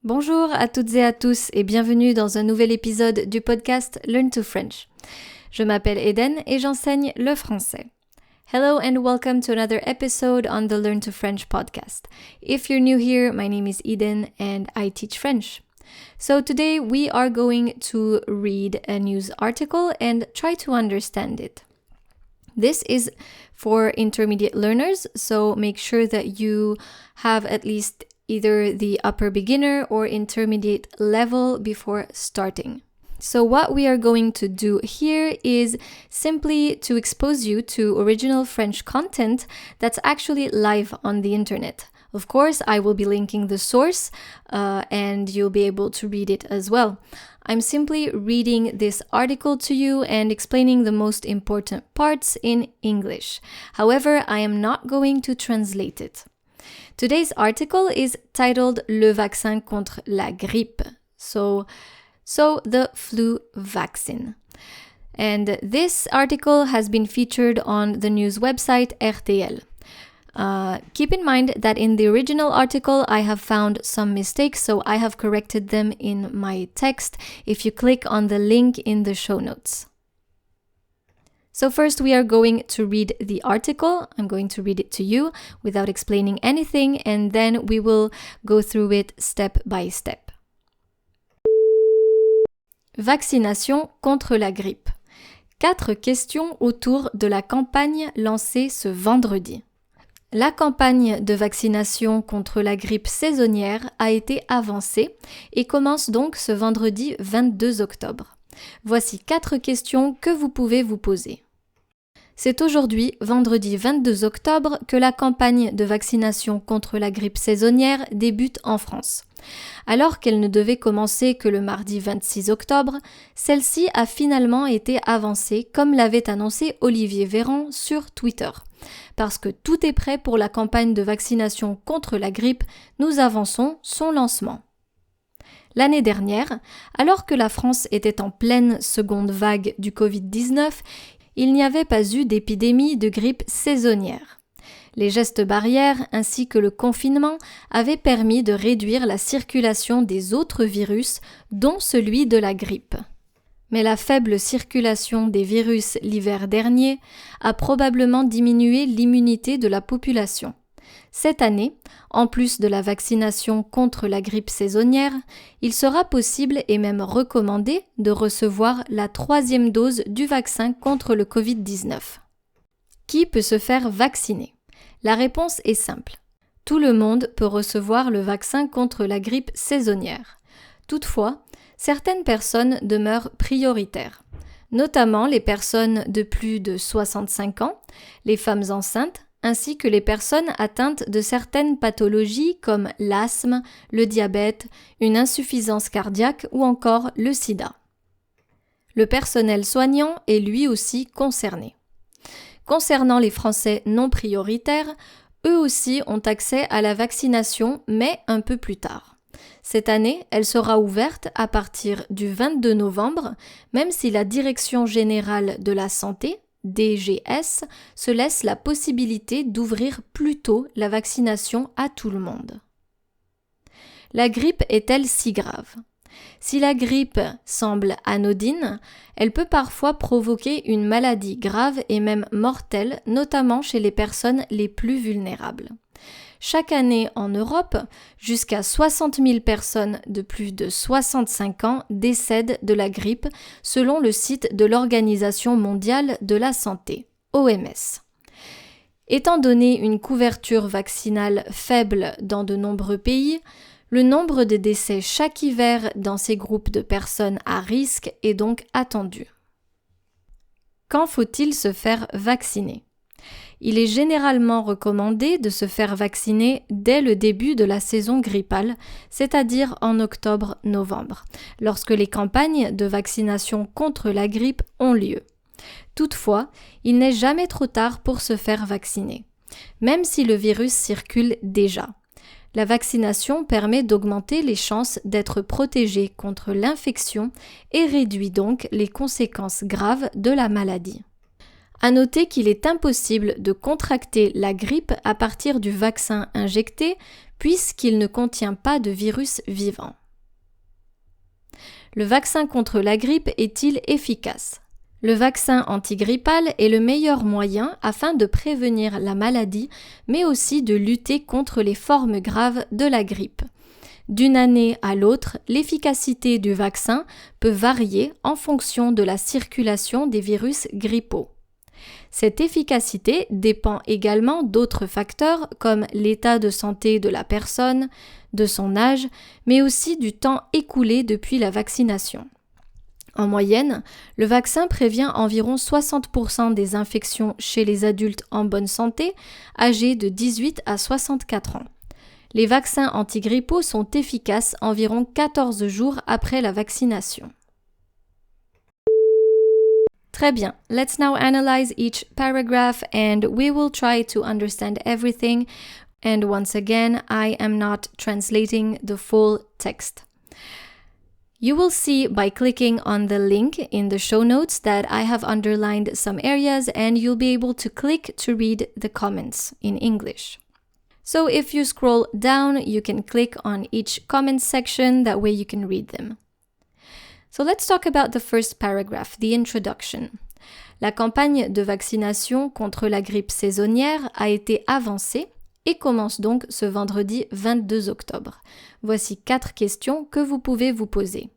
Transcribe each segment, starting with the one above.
Bonjour à toutes et à tous et bienvenue dans un nouvel épisode du podcast Learn to French. Je m'appelle Eden et j'enseigne le français. Hello and welcome to another episode on the Learn to French podcast. If you're new here, my name is Eden and I teach French. So today we are going to read a news article and try to understand it. This is for intermediate learners, so make sure that you have at least either the upper beginner or intermediate level before starting. So what we are going to do here is simply to expose you to original French content that's actually live on the internet. Of course, I will be linking the source and you'll be able to read it as well. I'm simply reading this article to you and explaining the most important parts in English. However, I am not going to translate it. Today's article is titled Le vaccin contre la grippe. So the flu vaccine. And this article has been featured on the news website RTL. Keep in mind that in the original article I have found some mistakes, so I have corrected them in my text if you click on the link in the show notes. So first we are going to read the article. I'm going to read it to you without explaining anything, and then we will go through it step by step. Vaccination contre la grippe. 4 questions autour de la campagne lancée ce vendredi. La campagne de vaccination contre la grippe saisonnière a été avancée et commence donc ce vendredi 22 octobre. Voici 4 questions que vous pouvez vous poser. C'est aujourd'hui, vendredi 22 octobre, que la campagne de vaccination contre la grippe saisonnière débute en France. Alors qu'elle ne devait commencer que le mardi 26 octobre, celle-ci a finalement été avancée comme l'avait annoncé Olivier Véran sur Twitter. Parce que tout est prêt pour la campagne de vaccination contre la grippe, nous avançons son lancement. L'année dernière, alors que la France était en pleine seconde vague du Covid-19, il n'y avait pas eu d'épidémie de grippe saisonnière. Les gestes barrières ainsi que le confinement avaient permis de réduire la circulation des autres virus, dont celui de la grippe. Mais la faible circulation des virus l'hiver dernier a probablement diminué l'immunité de la population. Cette année, en plus de la vaccination contre la grippe saisonnière, il sera possible et même recommandé de recevoir la 3e dose du vaccin contre le Covid-19. Qui peut se faire vacciner ? La réponse est simple. Tout le monde peut recevoir le vaccin contre la grippe saisonnière. Toutefois, certaines personnes demeurent prioritaires, notamment les personnes de plus de 65 ans, les femmes enceintes, ainsi que les personnes atteintes de certaines pathologies comme l'asthme, le diabète, une insuffisance cardiaque ou encore le sida. Le personnel soignant est lui aussi concerné. Concernant les Français non prioritaires, eux aussi ont accès à la vaccination, mais un peu plus tard. Cette année, elle sera ouverte à partir du 22 novembre, même si la Direction générale de la santé, DGS, se laisse la possibilité d'ouvrir plus tôt la vaccination à tout le monde. La grippe est-elle si grave ? Si la grippe semble anodine, elle peut parfois provoquer une maladie grave et même mortelle, notamment chez les personnes les plus vulnérables. Chaque année en Europe, jusqu'à 60 000 personnes de plus de 65 ans décèdent de la grippe, selon le site de l'Organisation mondiale de la santé, OMS. Étant donné une couverture vaccinale faible dans de nombreux pays, le nombre de décès chaque hiver dans ces groupes de personnes à risque est donc attendu. Quand faut-il se faire vacciner ? Il est généralement recommandé de se faire vacciner dès le début de la saison grippale, c'est-à-dire en octobre-novembre, lorsque les campagnes de vaccination contre la grippe ont lieu. Toutefois, il n'est jamais trop tard pour se faire vacciner, même si le virus circule déjà. La vaccination permet d'augmenter les chances d'être protégé contre l'infection et réduit donc les conséquences graves de la maladie. À noter qu'il est impossible de contracter la grippe à partir du vaccin injecté puisqu'il ne contient pas de virus vivant. Le vaccin contre la grippe est-il efficace? Le vaccin antigrippal est le meilleur moyen afin de prévenir la maladie, mais aussi de lutter contre les formes graves de la grippe. D'une année à l'autre, l'efficacité du vaccin peut varier en fonction de la circulation des virus grippaux. Cette efficacité dépend également d'autres facteurs comme l'état de santé de la personne, de son âge, mais aussi du temps écoulé depuis la vaccination. En moyenne, le vaccin prévient environ 60% des infections chez les adultes en bonne santé, âgés de 18 à 64 ans. Les vaccins antigrippaux sont efficaces environ 14 jours après la vaccination. Très bien, let's now analyze each paragraph and we will try to understand everything. And once again, I am not translating the full text. You will see by clicking on the link in the show notes that I have underlined some areas and you'll be able to click to read the comments in English. So if you scroll down, you can click on each comment section, that way you can read them. So let's talk about the first paragraph, the introduction. La campagne de vaccination contre la grippe saisonnière a été avancée et commence donc ce vendredi 22 octobre. Voici 4 questions que vous pouvez vous poser.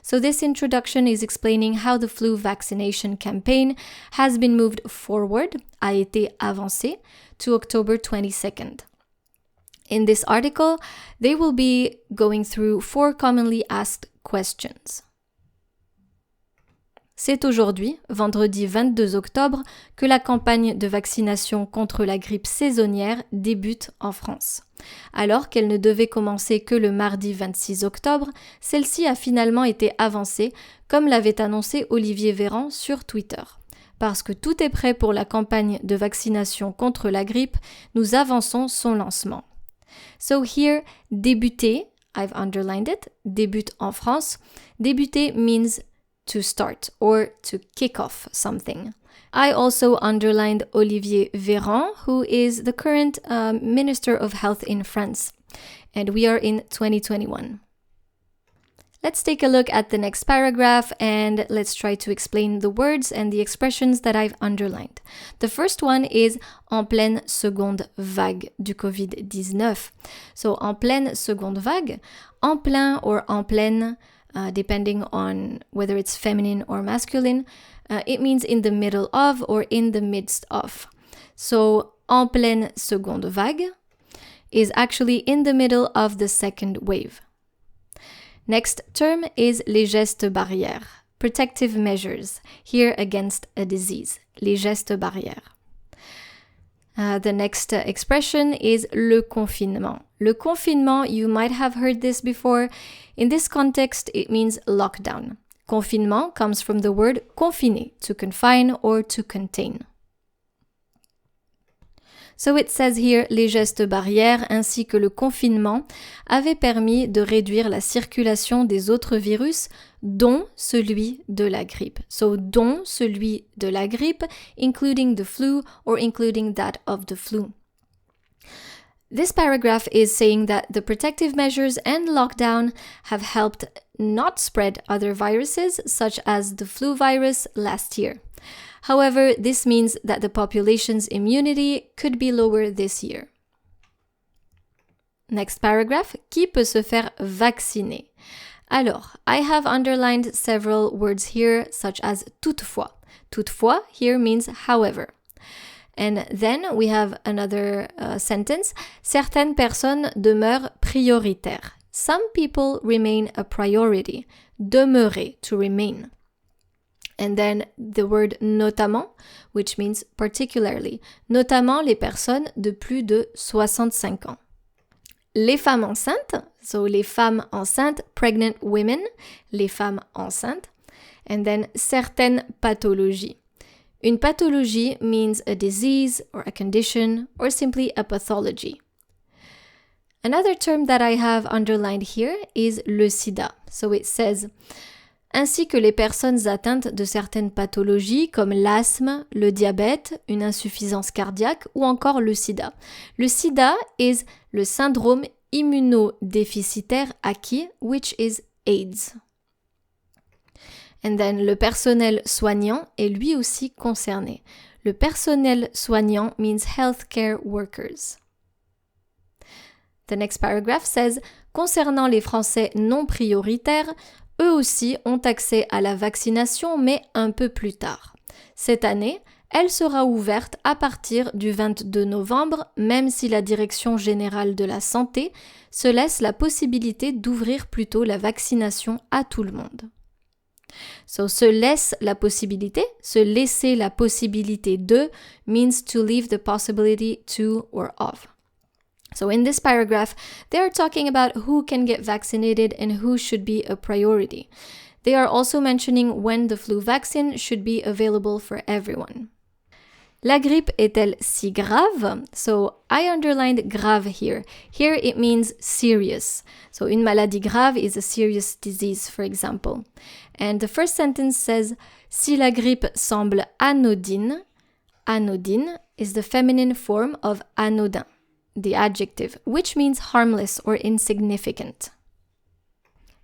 So this introduction is explaining how the flu vaccination campaign has been moved forward, a été avancée, to October 22nd. In this article, they will be going through 4 commonly asked questions. C'est aujourd'hui, vendredi 22 octobre, que la campagne de vaccination contre la grippe saisonnière débute en France. Alors qu'elle ne devait commencer que le mardi 26 octobre, celle-ci a finalement été avancée, comme l'avait annoncé Olivier Véran sur Twitter. Parce que tout est prêt pour la campagne de vaccination contre la grippe, nous avançons son lancement. So here, débuter, I've underlined it, débute en France. Débuter means to start or to kick off something. I also underlined Olivier Véran, who is the current Minister of Health in France, and we are in 2021. Let's take a look at the next paragraph and let's try to explain the words and the expressions that I've underlined. The first one is en pleine seconde vague du COVID-19. So en pleine seconde vague, en plein or en pleine, depending on whether it's feminine or masculine, it means in the middle of or in the midst of. So en pleine seconde vague is actually in the middle of the second wave. Next term is les gestes barrières, protective measures, here against a disease, les gestes barrières. The next expression is le confinement. Le confinement, you might have heard this before. In this context, it means lockdown. Confinement comes from the word confiner, to confine or to contain. So it says here, les gestes barrières ainsi que le confinement avaient permis de réduire la circulation des autres virus, dont celui de la grippe. So, dont celui de la grippe, including the flu or including that of the flu. This paragraph is saying that the protective measures and lockdown have helped not spread other viruses, such as the flu virus last year. However, this means that the population's immunity could be lower this year. Next paragraph, qui peut se faire vacciner? Alors, I have underlined several words here, such as toutefois. Toutefois here means however. And then we have another sentence, certaines personnes demeurent prioritaires. Some people remain a priority. Demeurer, to remain. And then the word notamment, which means particularly. Notamment les personnes de plus de 65 ans. Les femmes enceintes, so les femmes enceintes, pregnant women, les femmes enceintes. And then certaines pathologies. Une pathologie means a disease or a condition or simply a pathology. Another term that I have underlined here is le sida. So it says, ainsi que les personnes atteintes de certaines pathologies comme l'asthme, le diabète, une insuffisance cardiaque ou encore le sida. Le sida is le syndrome immunodéficitaire acquis, which is AIDS. And then le personnel soignant est lui aussi concerné. Le personnel soignant means healthcare workers. The next paragraph says, concernant les Français non prioritaires, eux aussi ont accès à la vaccination, mais un peu plus tard. Cette année, elle sera ouverte à partir du 22 novembre, même si la Direction générale de la santé se laisse la possibilité d'ouvrir plutôt la vaccination à tout le monde. So, se laisser la possibilité de means to leave the possibility to or of. So in this paragraph, they are talking about who can get vaccinated and who should be a priority. They are also mentioning when the flu vaccine should be available for everyone. La grippe est-elle si grave? So I underlined grave here. Here it means serious. So une maladie grave is a serious disease, for example. And the first sentence says, si la grippe semble anodine, anodine is the feminine form of anodin, the adjective, which means harmless or insignificant.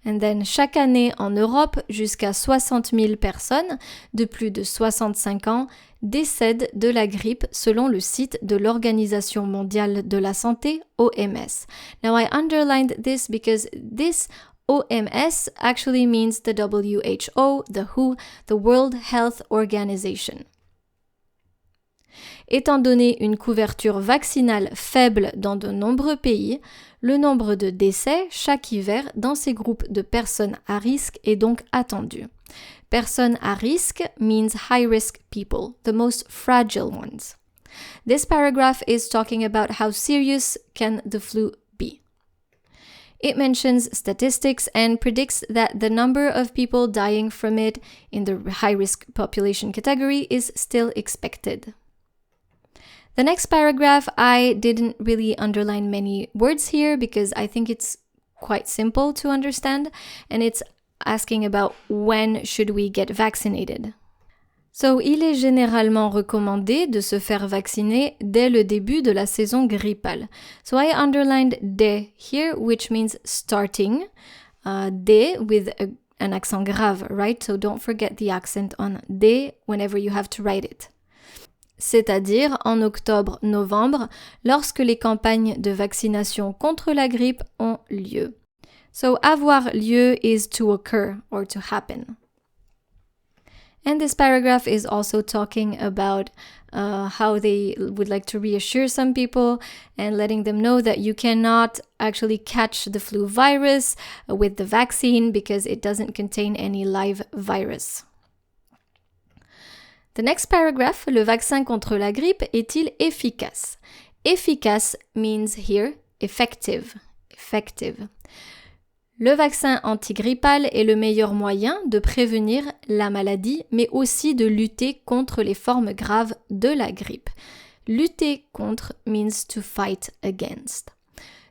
And then, chaque année en Europe, jusqu'à 60 000 personnes de plus de 65 ans décèdent de la grippe selon le site de l'Organisation mondiale de la santé, OMS. Now, I underlined this because this OMS actually means the WHO, the WHO, the World Health Organization. Étant donné une couverture vaccinale faible dans de nombreux pays, le nombre de décès chaque hiver dans ces groupes de personnes à risque est donc attendu. Personnes à risque means high-risk people, the most fragile ones. This paragraph is talking about how serious can the flu be. It mentions statistics and predicts that the number of people dying from it in the high-risk population category is still expected. The next paragraph, I didn't really underline many words here because I think it's quite simple to understand, and it's asking about when should we get vaccinated. So, il est généralement recommandé de se faire vacciner dès le début de la saison grippale. So, I underlined dès here, which means starting, dès with an accent grave, right? So, don't forget the accent on dès whenever you have to write it. C'est-à-dire en octobre-novembre, lorsque les campagnes de vaccination contre la grippe ont lieu. So, avoir lieu is to occur or to happen. And this paragraph is also talking about how they would like to reassure some people and letting them know that you cannot actually catch the flu virus with the vaccine because it doesn't contain any live virus. The next paragraph, le vaccin contre la grippe est-il efficace? Efficace means here effective. Effective. Le vaccin antigrippal est le meilleur moyen de prévenir la maladie, mais aussi de lutter contre les formes graves de la grippe. Lutter contre means to fight against.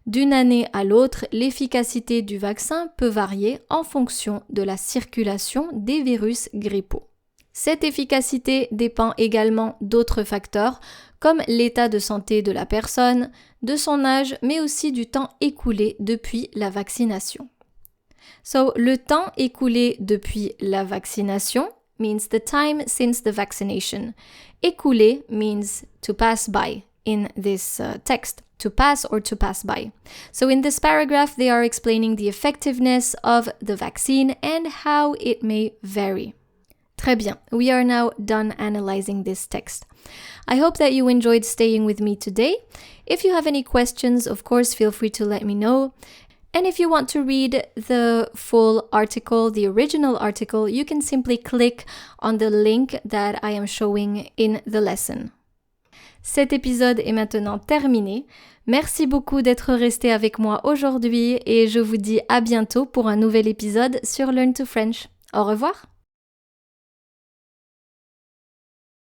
D'une année à l'autre, l'efficacité du vaccin peut varier en fonction de la circulation des virus grippaux. Cette efficacité dépend également d'autres facteurs comme l'état de santé de la personne, de son âge, mais aussi du temps écoulé depuis la vaccination. So, le temps écoulé depuis la vaccination means the time since the vaccination. Écoulé means to pass by in this text, to pass or to pass by. So in this paragraph, they are explaining the effectiveness of the vaccine and how it may vary. Très bien, we are now done analyzing this text. I hope that you enjoyed staying with me today. If you have any questions, of course, feel free to let me know. And if you want to read the full article, the original article, you can simply click on the link that I am showing in the lesson. Cet épisode est maintenant terminé. Merci beaucoup d'être resté avec moi aujourd'hui et je vous dis à bientôt pour un nouvel épisode sur Learn to French. Au revoir!